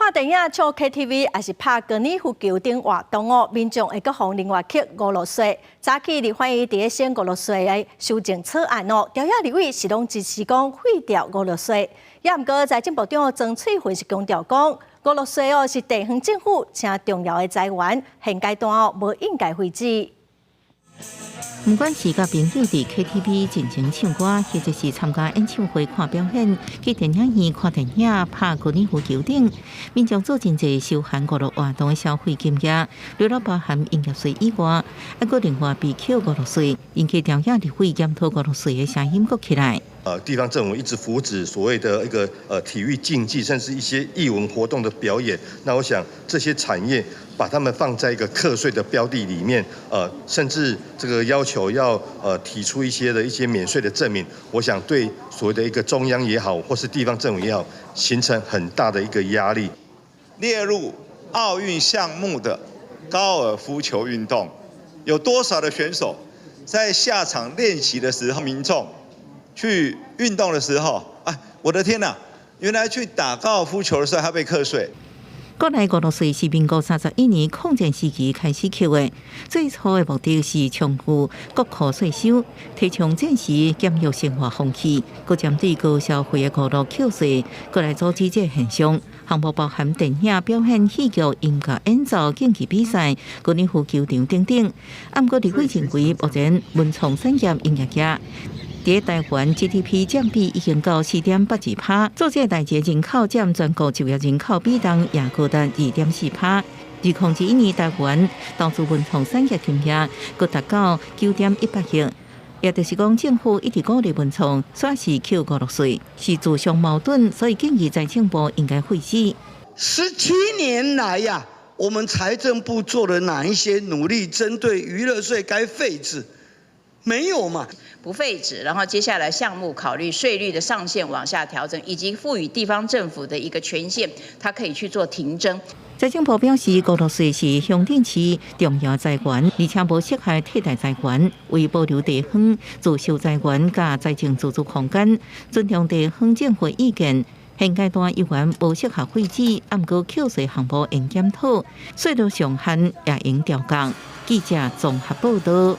看电影、唱 KTV， 还是拍高尔夫球等活动哦，民众会阁放另外吸五落税。早起立法院伫咧审五落税的修正草案哦，调查立委是拢支持讲废掉五落税。也毋过财政部长曾翠惠是强调讲，五落税哦是地方政府正重要的财源，现阶段哦无应该废止。 不管是甲朋友伫 KTV 进行唱歌，或者是参加演唱会看表演，去电影院看电影、拍高尔夫球等，民众做真侪休闲娱乐活动的消费金额，除了包含营业税以外，还佫另外被扣五落税，引起调查立委检讨五落税的声音佫起来。 地方政府一直扶植所谓的一个体育竞技，甚至一些艺文活动的表演。那我想这些产业把他们放在一个课税的标的里面，甚至这个要求要提出一些免税的证明，我想对所谓的一个中央也好，或是地方政府也好，形成很大的一个压力。列入奥运项目的高尔夫球运动，有多少的选手在下场练习的时候，民众 去运动的时候，我的天哪！原来去打高尔夫球的时候还被课税。国内五落税是民国31年抗战时期开始扣的，最初的目的是重复国库税收，提倡战时减弱生活风气，佮针对高消费的五落扣税，佮来阻止这现象。项目包含电影、表演、戏剧、音乐演奏、竞技比赛、高尔夫球场等等。不过，立委认为目前文创产业营业额 伫台湾 GDP 占比已经到4.82%，做这代际人口占全国就业人口比重也高达2.4%。2021年台湾投资文创产业金额佫达到9.100亿，也就是讲政府一直鼓励文创，算是扣五落税，是自相矛盾，所以建议财政部应该废止。17年来呀，我们财政部做了哪一些努力，针对娱乐税该废止？没有嘛？ 不废止，然后接下来项目考虑税率的上限往下调整，以及赋予地方政府的一个权限，它可以去做停征。财政部表示，五落税是乡镇市重要财源，而且无适合替代财源，为保留地方自收财源甲财政自主空间，尊重地方政府意见。现阶段依然无适合废止，不过扣税项目应检讨，税率上限也应调降。记者综合报道。